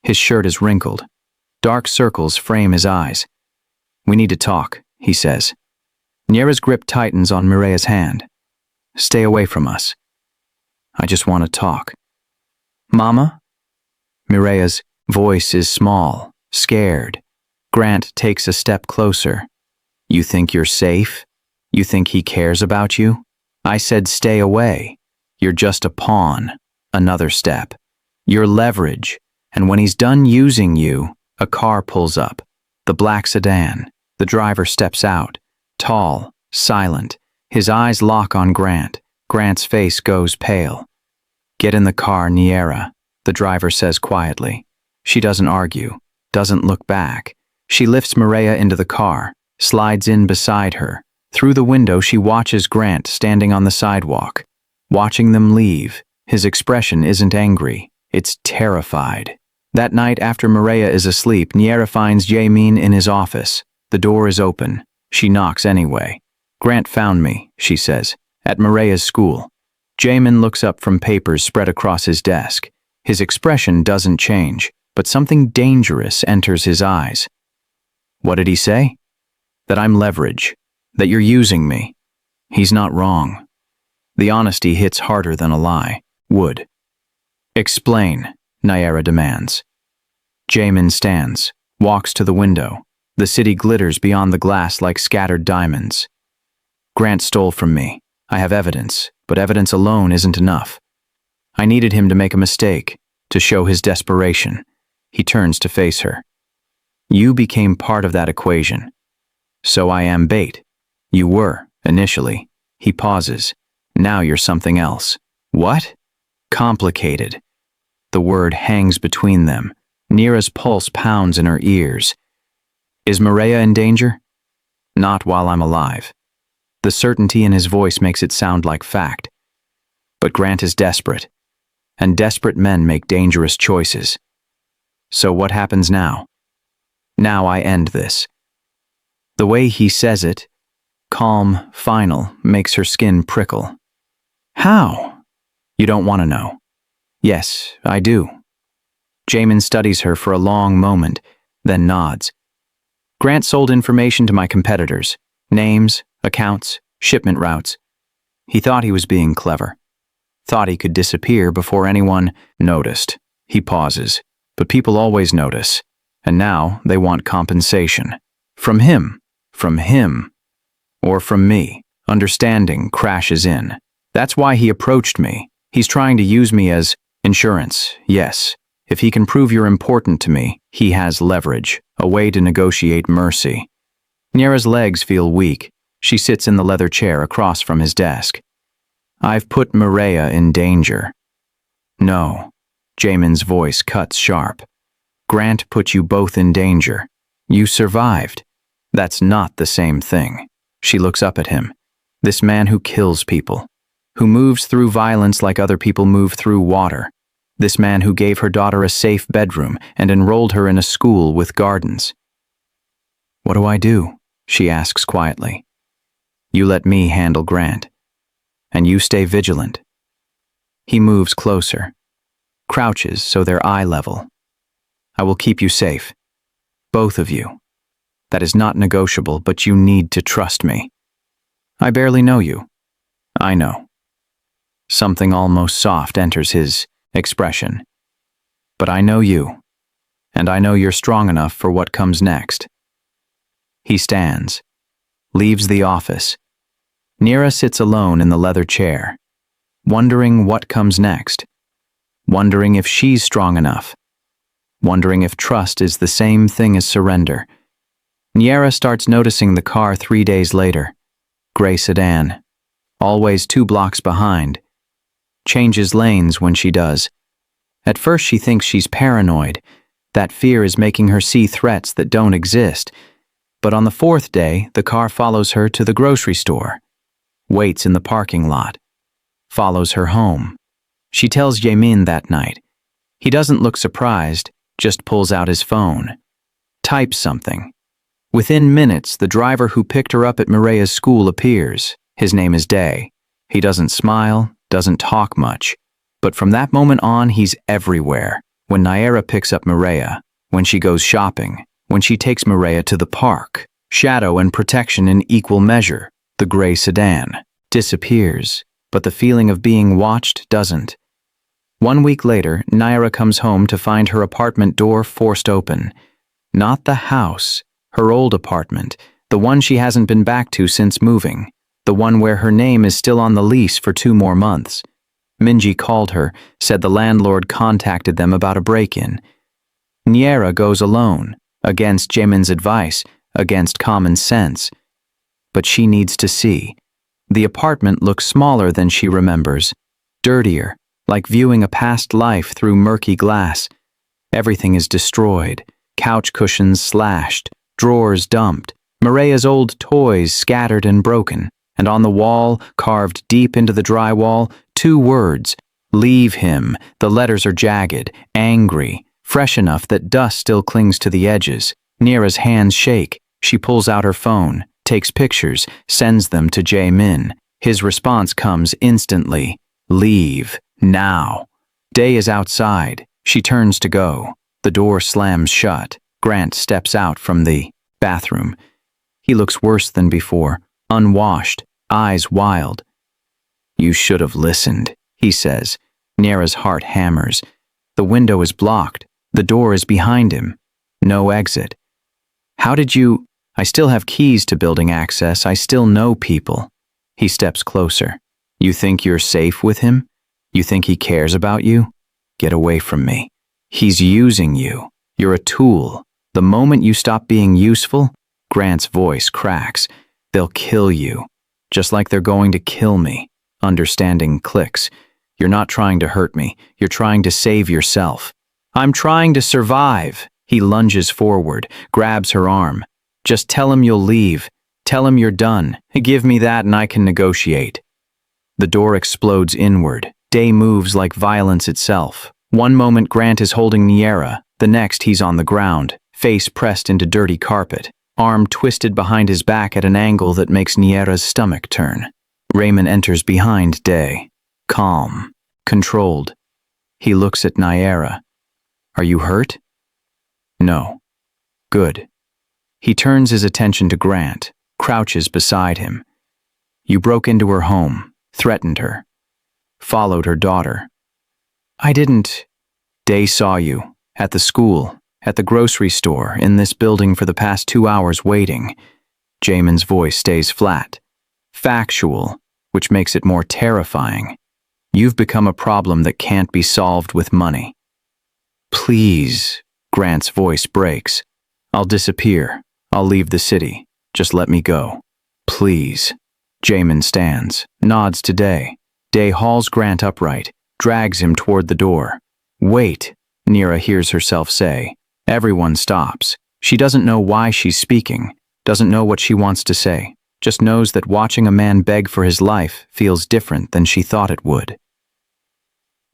His shirt is wrinkled. Dark circles frame his eyes. We need to talk, he says. Niera's grip tightens on Mireya's hand. Stay away from us. I just want to talk. Mama? Mireya's voice is small, scared. Grant takes a step closer. You think you're safe? You think he cares about you? I said stay away. You're just a pawn. Another step. You're leverage. And when he's done using you, a car pulls up. The black sedan. The driver steps out. Tall, silent. His eyes lock on Grant. Grant's face goes pale. Get in the car, Niera, the driver says quietly. She doesn't argue, doesn't look back. She lifts Mireya into the car, slides in beside her. Through the window, she watches Grant standing on the sidewalk. Watching them leave, his expression isn't angry, it's terrified. That night after Mireya is asleep, Niera finds Jaemin in his office. The door is open. She knocks anyway. Grant found me, she says, at Mireya's school. Jaemin looks up from papers spread across his desk. His expression doesn't change, but something dangerous enters his eyes. What did he say? That I'm leverage. That you're using me. He's not wrong. The honesty hits harder than a lie would. Explain, Niera demands. Jaemin stands, walks to the window. The city glitters beyond the glass like scattered diamonds. Grant stole from me. I have evidence, but evidence alone isn't enough. I needed him to make a mistake, to show his desperation. He turns to face her. You became part of that equation. So I am bait. You were, initially. He pauses. Now you're something else. What? Complicated. The word hangs between them. Niera's pulse pounds in her ears. Is Mireya in danger? Not while I'm alive. The certainty in his voice makes it sound like fact. But Grant is desperate, and desperate men make dangerous choices. So what happens now? Now I end this. The way he says it, calm, final, makes her skin prickle. How? You don't want to know. Yes, I do. Jaemin studies her for a long moment, then nods. Grant sold information to my competitors. Names, accounts, shipment routes. He thought he was being clever. Thought he could disappear before anyone noticed. He pauses. But people always notice. And now they want compensation. From him, or from me. Understanding crashes in. That's why he approached me. He's trying to use me as insurance, yes. If he can prove you're important to me, he has leverage, a way to negotiate mercy. Niera's legs feel weak. She sits in the leather chair across from his desk. I've put Mireya in danger. No. Jamin's voice cuts sharp. Grant put you both in danger. You survived. That's not the same thing. She looks up at him. This man who kills people, who moves through violence like other people move through water. This man who gave her daughter a safe bedroom and enrolled her in a school with gardens. What do I do? She asks quietly. You let me handle Grant. And you stay vigilant. He moves closer, crouches so they're eye level. I will keep you safe. Both of you. That is not negotiable, but you need to trust me. I barely know you. I know. Something almost soft enters his expression. But I know you, and I know you're strong enough for what comes next. He stands, leaves the office. Niera sits alone in the leather chair, wondering what comes next, wondering if she's strong enough, wondering if trust is the same thing as surrender. Niera starts noticing the car 3 days later. Gray sedan, always 2 blocks behind. Changes lanes when she does. At first she thinks she's paranoid. That fear is making her see threats that don't exist. But on the 4th day, the car follows her to the grocery store, waits in the parking lot, follows her home. She tells Jamin that night. He doesn't look surprised, just pulls out his phone, types something. Within minutes, the driver who picked her up at Mireya's school appears. His name is Day. He doesn't smile, doesn't talk much. But from that moment on, he's everywhere. When Niera picks up Mireya, when she goes shopping, when she takes Mireya to the park, shadow and protection in equal measure. The gray sedan disappears, but the feeling of being watched doesn't. 1 week later, Niera comes home to find her apartment door forced open. Not the house. Her old apartment, the one she hasn't been back to since moving, the one where her name is still on the lease for 2 more months. Minji called her, said the landlord contacted them about a break-in. Niera goes alone, against Jamin's advice, against common sense. But she needs to see. The apartment looks smaller than she remembers, dirtier, like viewing a past life through murky glass. Everything is destroyed, couch cushions slashed, drawers dumped, Mireya's old toys scattered and broken, and on the wall, carved deep into the drywall, 2 words, leave him. The letters are jagged, angry, fresh enough that dust still clings to the edges. Niera's hands shake. She pulls out her phone, takes pictures, sends them to Jamin. His response comes instantly, leave, now. Day is outside. She turns to go. The door slams shut. Grant steps out from the bathroom. He looks worse than before, unwashed, eyes wild. You should have listened, he says. Niera's heart hammers. The window is blocked. The door is behind him. No exit. How did you... I still have keys to building access. I still know people. He steps closer. You think you're safe with him? You think he cares about you? Get away from me. He's using you. You're a tool. The moment you stop being useful, Grant's voice cracks. They'll kill you. Just like they're going to kill me. Understanding clicks. You're not trying to hurt me. You're trying to save yourself. I'm trying to survive. He lunges forward, grabs her arm. Just tell him you'll leave. Tell him you're done. Give me that and I can negotiate. The door explodes inward. Day moves like violence itself. One moment Grant is holding Niera. The next he's on the ground, face pressed into dirty carpet, arm twisted behind his back at an angle that makes Niera's stomach turn. Raymond enters behind Day. Calm. Controlled. He looks at Niera. Are you hurt? No. Good. He turns his attention to Grant, crouches beside him. You broke into her home, threatened her, followed her daughter. I didn't. Day saw you, at the school, at the grocery store, in this building for the past 2 hours waiting. Jamin's voice stays flat, factual, which makes it more terrifying. You've become a problem that can't be solved with money. Please, Grant's voice breaks. I'll disappear. I'll leave the city. Just let me go. Please. Jamin stands, nods to Day. Day hauls Grant upright, drags him toward the door. Wait, Nira hears herself say. Everyone stops. She doesn't know why she's speaking, doesn't know what she wants to say, just knows that watching a man beg for his life feels different than she thought it would.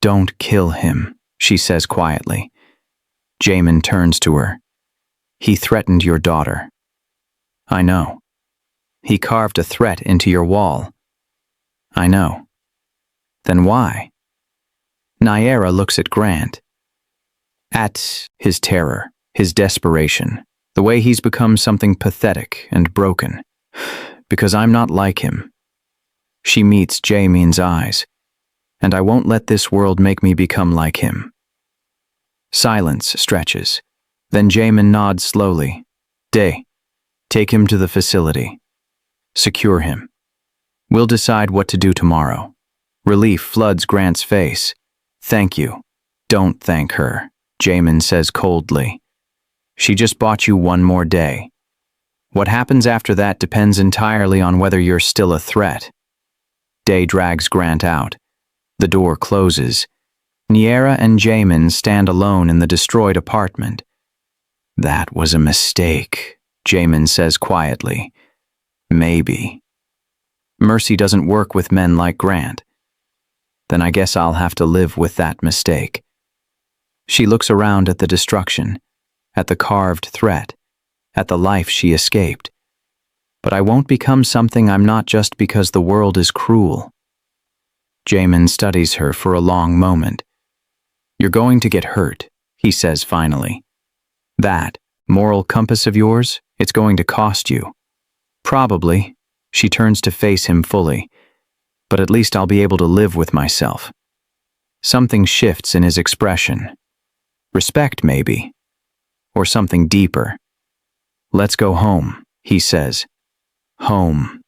Don't kill him, she says quietly. Jamin turns to her. He threatened your daughter. I know. He carved a threat into your wall. I know. Then why? Naira looks at Grant. At his terror, his desperation, the way he's become something pathetic and broken. Because I'm not like him. She meets Jamin's eyes, and I won't let this world make me become like him. Silence stretches. Then Jamin nods slowly. Day, take him to the facility. Secure him. We'll decide what to do tomorrow. Relief floods Grant's face. Thank you. Don't thank her, Jamin says coldly. She just bought you one more day. What happens after that depends entirely on whether you're still a threat. Day drags Grant out. The door closes. Niera and Jamin stand alone in the destroyed apartment. That was a mistake, Jamin says quietly. Maybe. Mercy doesn't work with men like Grant. Then I guess I'll have to live with that mistake. She looks around at the destruction, at the carved threat, at the life she escaped. But I won't become something I'm not just because the world is cruel. Jamin studies her for a long moment. You're going to get hurt, he says finally. That moral compass of yours, it's going to cost you. Probably. She turns to face him fully. But at least I'll be able to live with myself. Something shifts in his expression. Respect, maybe. Or something deeper. Let's go home, he says. Home.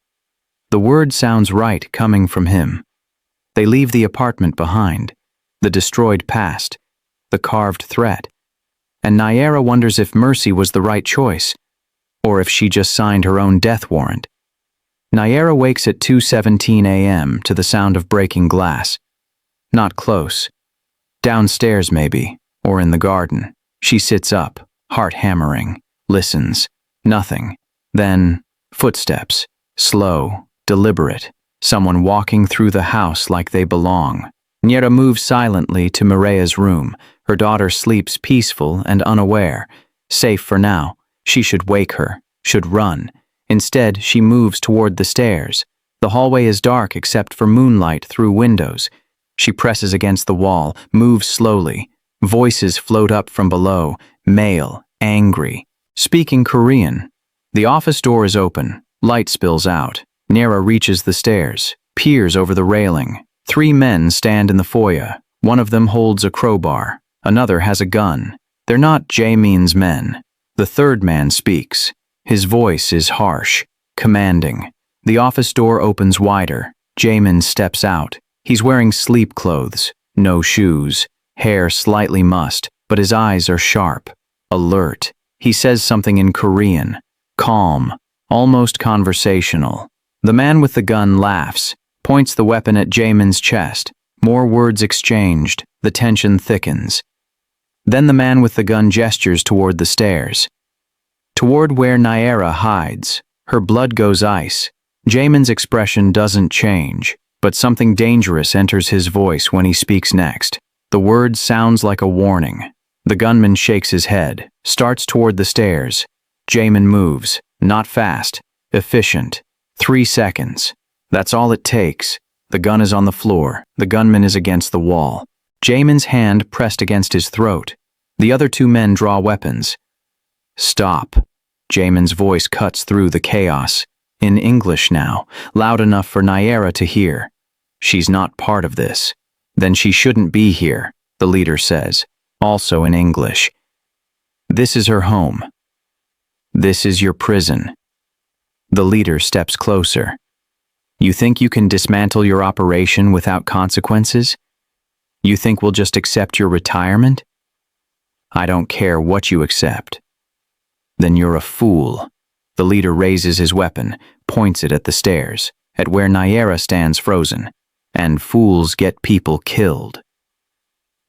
The word sounds right coming from him. They leave the apartment behind, the destroyed past, the carved threat. And Naira wonders if Mercy was the right choice, or if she just signed her own death warrant. Naira wakes at 2:17 a.m. to the sound of breaking glass. Not close. Downstairs maybe, or in the garden. She sits up, heart hammering, listens. Nothing. Then, footsteps. Slow, deliberate. Someone walking through the house like they belong. Niera moves silently to Mireya's room. Her daughter sleeps peaceful and unaware. Safe for now. She should wake her, should run. Instead, she moves toward the stairs. The hallway is dark except for moonlight through windows. She presses against the wall, moves slowly. Voices float up from below, male, angry, speaking Korean. The office door is open. Light spills out. Nera reaches the stairs, peers over the railing. 3 men stand in the foyer. One of them holds a crowbar. Another has a gun. They're not Jamin's men. The third man speaks. His voice is harsh, commanding. The office door opens wider. Jamin steps out. He's wearing sleep clothes, no shoes, hair slightly mussed, but his eyes are sharp, alert. He says something in Korean, calm, almost conversational. The man with the gun laughs, points the weapon at Jamin's chest. More words exchanged. The tension thickens. Then the man with the gun gestures toward the stairs. Toward where Naira hides. Her blood goes ice. Jamin's expression doesn't change, but something dangerous enters his voice when he speaks next. The word sounds like a warning. The gunman shakes his head, starts toward the stairs. Jamin moves, not fast, efficient. 3 seconds. That's all it takes. The gun is on the floor. The gunman is against the wall. Jamin's hand pressed against his throat. The other 2 men draw weapons. Stop. Jamin's voice cuts through the chaos. In English now, loud enough for Naira to hear. She's not part of this. Then she shouldn't be here, the leader says, also in English. This is her home. This is your prison. The leader steps closer. You think you can dismantle your operation without consequences? You think we'll just accept your retirement? I don't care what you accept. Then you're a fool. The leader raises his weapon, points it at the stairs, at where Naira stands frozen, and fools get people killed.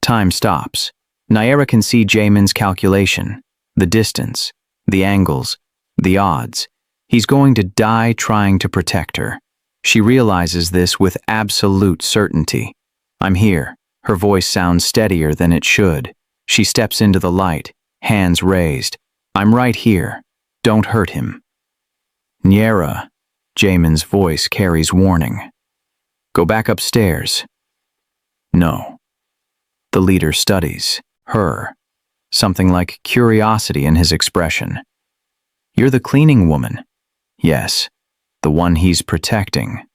Time stops. Naira can see Jamin's calculation, the distance, the angles, the odds. He's going to die trying to protect her. She realizes this with absolute certainty. I'm here. Her voice sounds steadier than it should. She steps into the light, hands raised. I'm right here. Don't hurt him. Naira, Jamin's voice carries warning. Go back upstairs. No. The leader studies her, something like curiosity in his expression. You're the cleaning woman. Yes, the one he's protecting.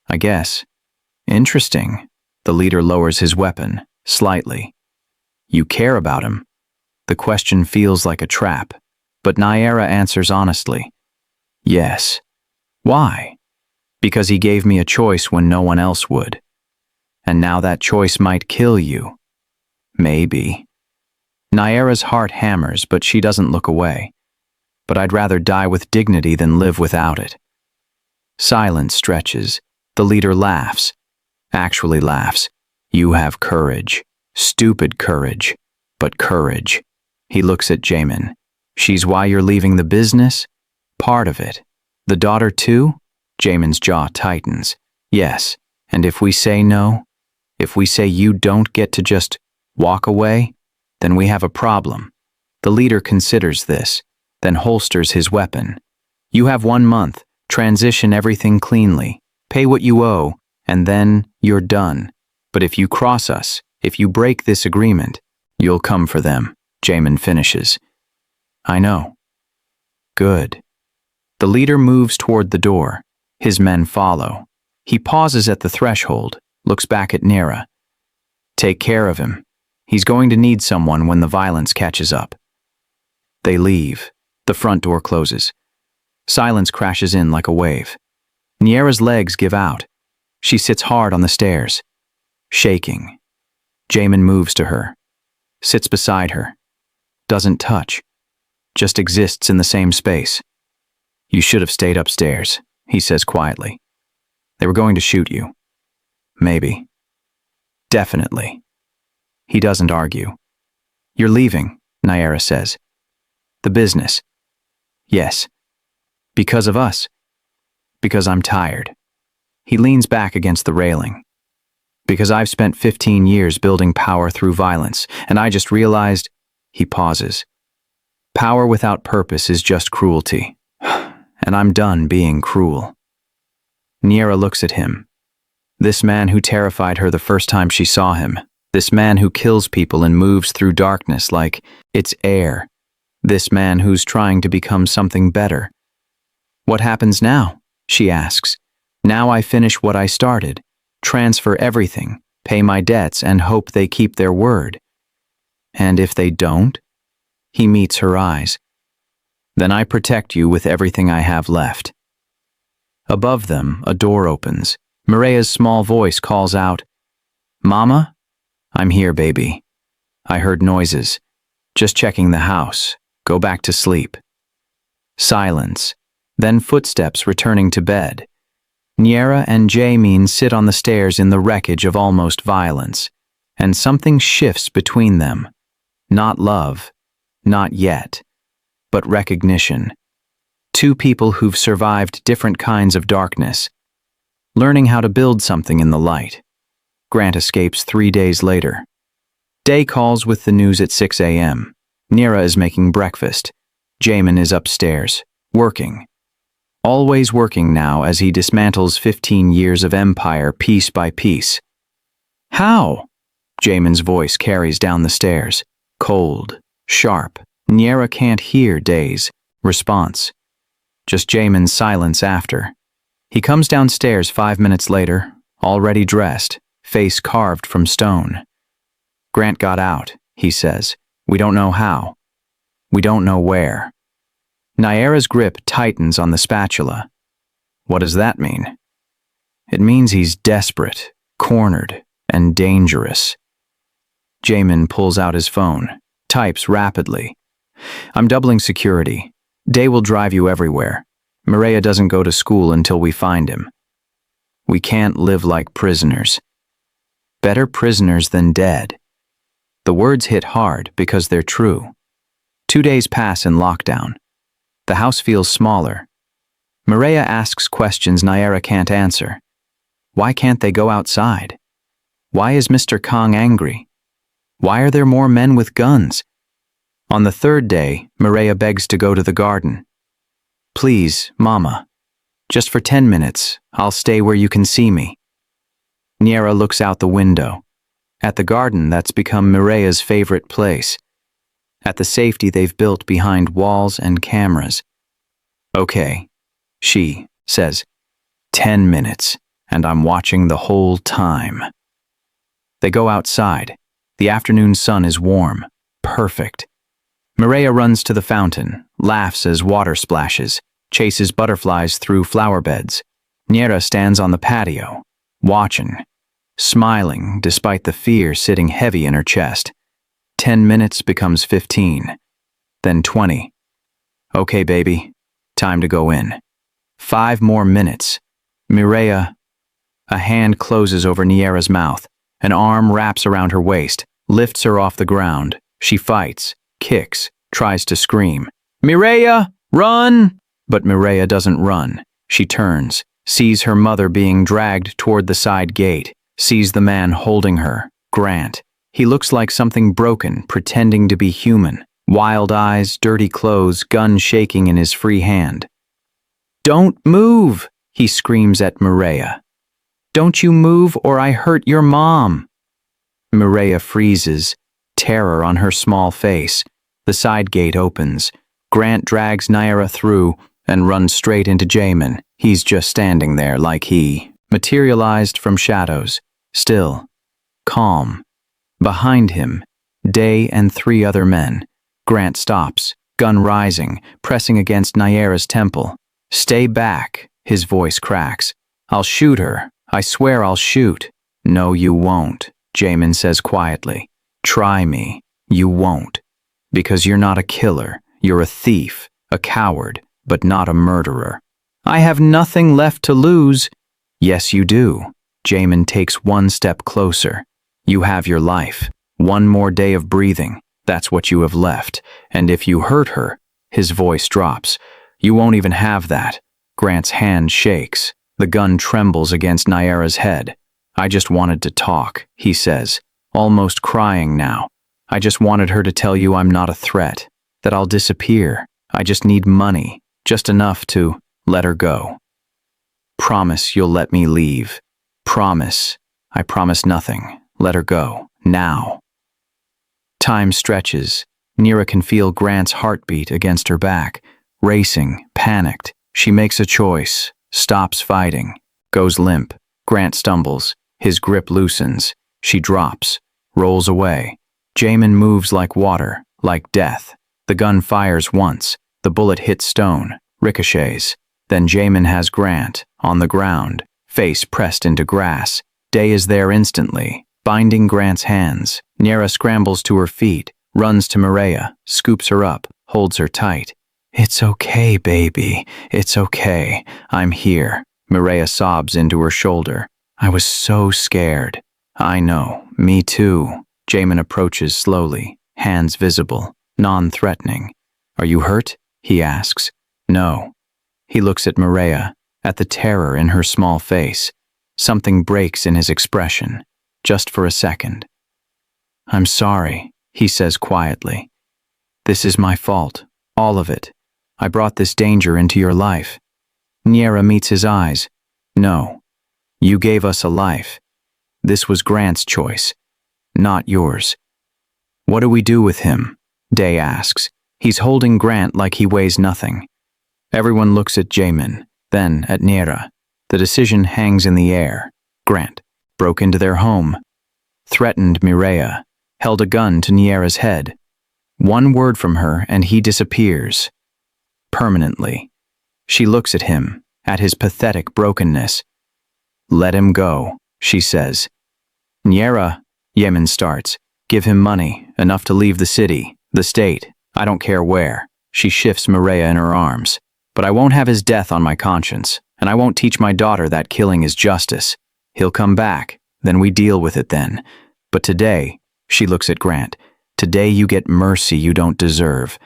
I guess. Interesting. The leader lowers his weapon, slightly. You care about him? The question feels like a trap, but Naira answers honestly. Yes. Why? Because he gave me a choice when no one else would. And now that choice might kill you. Maybe. Naira's heart hammers, but she doesn't look away. But I'd rather die with dignity than live without it. Silence stretches. The leader laughs. Actually laughs. You have courage. Stupid courage. But courage. He looks at Jamin. She's why you're leaving the business? Part of it. The daughter too? Jamin's jaw tightens. Yes. And if we say no? If we say you don't get to just walk away? Then we have a problem. The leader considers this, then holsters his weapon. You have 1 month. Transition everything cleanly. Pay what you owe. And then you're done. But if you cross us, if you break this agreement, you'll come for them, Jamin finishes. I know. Good. The leader moves toward the door. His men follow. He pauses at the threshold, looks back at Naira. Take care of him. He's going to need someone when the violence catches up. They leave. The front door closes. Silence crashes in like a wave. Naira's legs give out. She sits hard on the stairs, shaking. Jamin moves to her, sits beside her, doesn't touch, just exists in the same space. You should have stayed upstairs, he says quietly. They were going to shoot you. Maybe. Definitely. He doesn't argue. You're leaving, Naira says. The business. Yes. Because of us. Because I'm tired. He leans back against the railing. Because I've spent 15 years building power through violence, and I just realized, he pauses. Power without purpose is just cruelty. And I'm done being cruel. Naira looks at him. This man who terrified her the first time she saw him. This man who kills people and moves through darkness like it's air. This man who's trying to become something better. What happens now? She asks. Now I finish what I started, transfer everything, pay my debts, and hope they keep their word. And if they don't? He meets her eyes. Then I protect you with everything I have left. Above them, a door opens. Mireya's small voice calls out, Mama? I'm here, baby. I heard noises. Just checking the house. Go back to sleep. Silence. Then footsteps returning to bed. Naira and Jamin sit on the stairs in the wreckage of almost violence, and something shifts between them. Not love, not yet, but recognition. Two people who've survived different kinds of darkness, learning how to build something in the light. Grant escapes 3 days later. Day calls with the news at 6 a.m. Naira is making breakfast. Jamin is upstairs, working. Always working now as he dismantles 15 years of empire piece by piece. How? Jamin's voice carries down the stairs, cold, sharp. Naira can't hear Day's response. Just Jamin's silence after. He comes downstairs 5 minutes later, already dressed, face carved from stone. Grant got out, he says. We don't know how. We don't know where. Nyera's grip tightens on the spatula. What does that mean? It means he's desperate, cornered, and dangerous. Jamin pulls out his phone, types rapidly. I'm doubling security. Day will drive you everywhere. Mireya doesn't go to school until we find him. We can't live like prisoners. Better prisoners than dead. The words hit hard because they're true. 2 days pass in lockdown. The house feels smaller. Mireya asks questions Nyera can't answer. Why can't they go outside? Why is Mr. Kong angry? Why are there more men with guns? On the 3rd day, Mireya begs to go to the garden. Please, Mama. Just for 10 minutes, I'll stay where you can see me. Nyera looks out the window. At the garden that's become Mireya's favorite place. At the safety they've built behind walls and cameras. Okay, she says, 10 minutes, and I'm watching the whole time. They go outside. The afternoon sun is warm, perfect. Mireya runs to the fountain, laughs as water splashes, chases butterflies through flower beds. Nyera stands on the patio, watching, smiling despite the fear sitting heavy in her chest. 10 minutes becomes 15, then 20. Okay, baby, time to go in. 5 more minutes. Mireya. A hand closes over Nyera's mouth. An arm wraps around her waist, lifts her off the ground. She fights, kicks, tries to scream. Mireya, run! But Mireya doesn't run. She turns, sees her mother being dragged toward the side gate, sees the man holding her, Grant. He looks like something broken, pretending to be human. Wild eyes, dirty clothes, gun shaking in his free hand. Don't move, he screams at Mireya. Don't you move or I hurt your mom. Mireya freezes, terror on her small face. The side gate opens. Grant drags Nyera through and runs straight into Jamin. He's just standing there like he, materialized from shadows, still, calm. Behind him, Day and 3 other men. Grant stops, gun rising, pressing against Nyera's temple. Stay back, his voice cracks. I'll shoot her. I swear I'll shoot. No, you won't, Jamin says quietly. Try me. You won't. Because you're not a killer. You're a thief, a coward, but not a murderer. I have nothing left to lose. Yes, you do. Jamin takes 1 step closer. You have your life. 1 more day of breathing. That's what you have left. And if you hurt her, his voice drops. You won't even have that. Grant's hand shakes. The gun trembles against Nyera's head. I just wanted to talk, he says, almost crying now. I just wanted her to tell you I'm not a threat, that I'll disappear. I just need money, just enough to let her go. Promise you'll let me leave. Promise. I promise nothing. Let her go. Now. Time stretches. Nyera can feel Grant's heartbeat against her back. Racing, panicked. She makes a choice. Stops fighting. Goes limp. Grant stumbles. His grip loosens. She drops. Rolls away. Jamin moves like water, like death. The gun fires once. The bullet hits stone. Ricochets. Then Jamin has Grant, on the ground, face pressed into grass. Day is there instantly, binding Grant's hands. Nyera scrambles to her feet, runs to Mireya, scoops her up, holds her tight. It's okay, baby. It's okay. I'm here. Mireya sobs into her shoulder. I was so scared. I know. Me too. Jamin approaches slowly, hands visible, non-threatening. Are you hurt? He asks. No. He looks at Mireya, at the terror in her small face. Something breaks in his expression, just for a second. I'm sorry, he says quietly. This is my fault, all of it. I brought this danger into your life. Nyera meets his eyes. No. You gave us a life. This was Grant's choice, not yours. What do we do with him? Day asks. He's holding Grant like he weighs nothing. Everyone looks at Jamin, then at Nyera. The decision hangs in the air. Grant broke into their home, threatened Mireya, held a gun to Nyera's head. One word from her and he disappears. Permanently. She looks at him, at his pathetic brokenness. Let him go, she says. Nyera, Yemen starts. Give him money, enough to leave the city, the state, I don't care where. She shifts Mireya in her arms. But I won't have his death on my conscience, and I won't teach my daughter that killing is justice. He'll come back, then we deal with it then. But today, she looks at Grant, today you get mercy you don't deserve.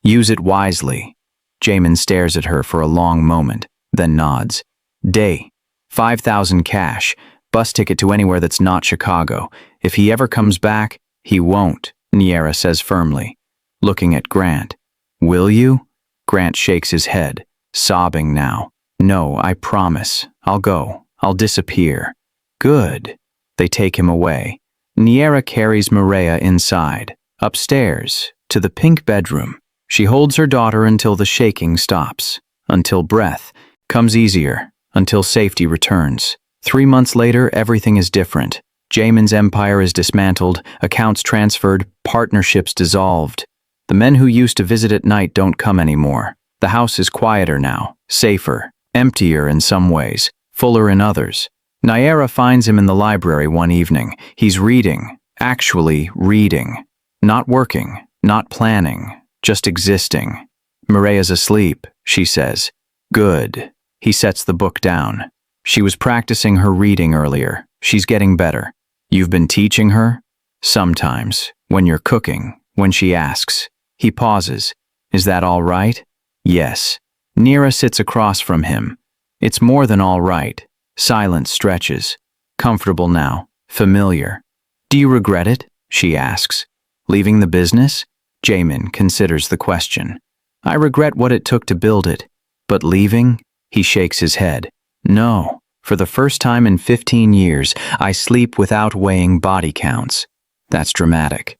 Use it wisely. Jamin stares at her for a long moment, then nods. Day, 5,000 cash, bus ticket to anywhere that's not Chicago. If he ever comes back, he won't, Nyera says firmly. Looking at Grant. Will you? Grant shakes his head, sobbing now. No, I promise. I'll go. I'll disappear. Good. They take him away. Nyera carries Mireya inside, upstairs, to the pink bedroom. She holds her daughter until the shaking stops, until breath comes easier, until safety returns. 3 months later, everything is different. Jamin's empire is dismantled, accounts transferred, partnerships dissolved. The men who used to visit at night don't come anymore. The house is quieter now, safer, emptier in some ways, fuller in others. Nyera finds him in the library one evening. He's reading, actually reading. Not working, not planning, just existing. Mireya's asleep, she says. Good. He sets the book down. She was practicing her reading earlier. She's getting better. You've been teaching her? Sometimes, when you're cooking, when she asks. He pauses. Is that all right? Yes. Nyera sits across from him. It's more than all right. Silence stretches. Comfortable now. Familiar. Do you regret it? She asks. Leaving the business? Jamin considers the question. I regret what it took to build it. But leaving? He shakes his head. No. For the first time in 15 years, I sleep without weighing body counts. That's dramatic.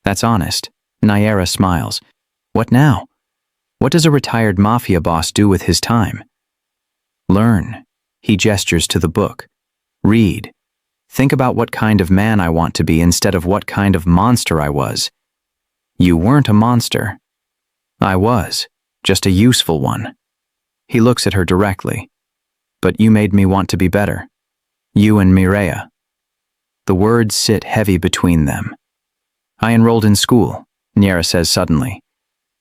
That's honest. Nyera smiles. What now? What does a retired mafia boss do with his time? Learn. He gestures to the book. Read. Think about what kind of man I want to be instead of what kind of monster I was. You weren't a monster. I was. Just a useful one. He looks at her directly. But you made me want to be better. You and Mireya. The words sit heavy between them. I enrolled in school, Nyera says suddenly.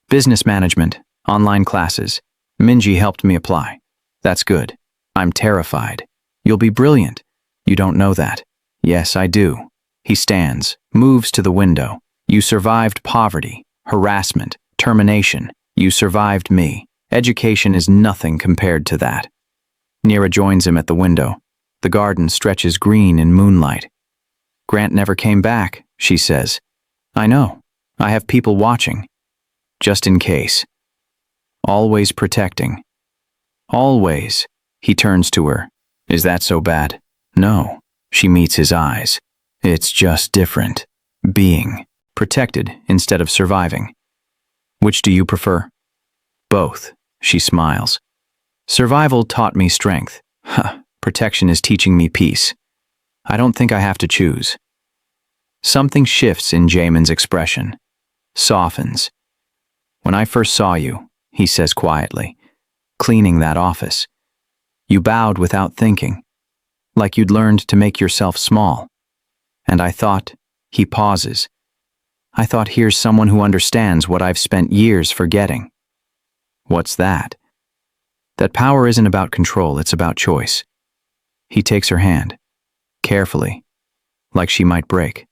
Business management, online classes. Minji helped me apply. That's good. I'm terrified. You'll be brilliant. You don't know that. Yes, I do. He stands, moves to the window. You survived poverty, harassment, termination. You survived me. Education is nothing compared to that. Nyera joins him at the window. The garden stretches green in moonlight. Grant never came back, she says. I know. I have people watching. Just in case. Always protecting. Always. He turns to her. Is that so bad? No. She meets his eyes. It's just different. Being. Protected instead of surviving. Which do you prefer? Both. She smiles. Survival taught me strength. Protection is teaching me peace. I don't think I have to choose. Something shifts in Jamin's expression. Softens. When I first saw you, he says quietly, cleaning that office, you bowed without thinking, like you'd learned to make yourself small. And I thought, he pauses. I thought, here's someone who understands what I've spent years forgetting. What's that? That power isn't about control, it's about choice. He takes her hand, carefully, like she might break.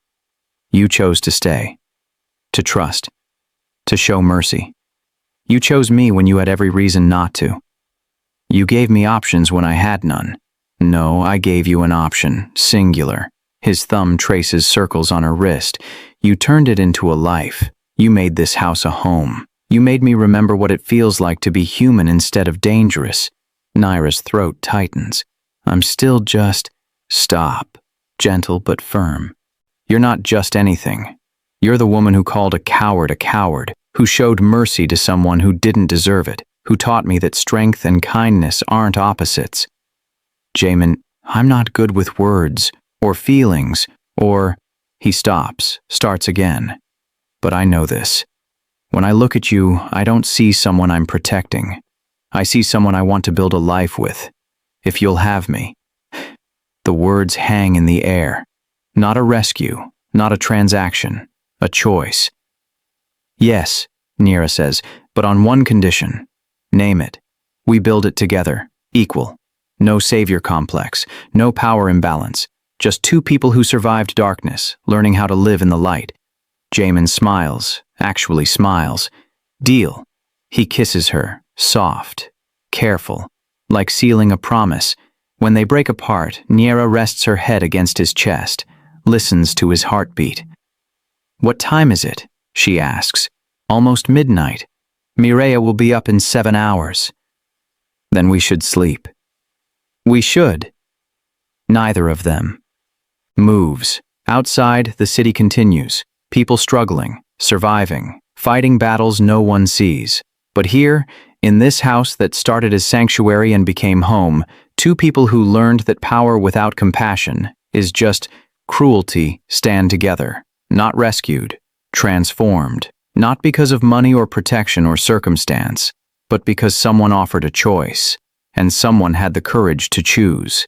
You chose to stay, to trust, to show mercy. You chose me when you had every reason not to. You gave me options when I had none. No, I gave you an option, singular. His thumb traces circles on her wrist. You turned it into a life. You made this house a home. You made me remember what it feels like to be human instead of dangerous. Nyera's throat tightens. I'm still just... Stop. Gentle but firm. You're not just anything. You're the woman who called a coward, who showed mercy to someone who didn't deserve it, who taught me that strength and kindness aren't opposites. Jamin, I'm not good with words, or feelings, or... He stops, starts again. But I know this. When I look at you, I don't see someone I'm protecting. I see someone I want to build a life with. If you'll have me." The words hang in the air. Not a rescue, not a transaction, a choice. "Yes," Nira says, "but on one condition. Name it. We build it together, equal. No savior complex, no power imbalance. Just two people who survived darkness, learning how to live in the light." Jamin smiles, actually smiles. "Deal." He kisses her, soft, careful, like sealing a promise. When they break apart, Nira rests her head against his chest, listens to his heartbeat. "What time is it?" she asks. "Almost midnight. Mireya will be up in 7 hours." "Then we should sleep." "We should." Neither of them moves. Outside, the city continues. People struggling, surviving, fighting battles no one sees. But here, in this house that started as sanctuary and became home, two people who learned that power without compassion is just cruelty stand together, not rescued, transformed, not because of money or protection or circumstance, but because someone offered a choice, and someone had the courage to choose.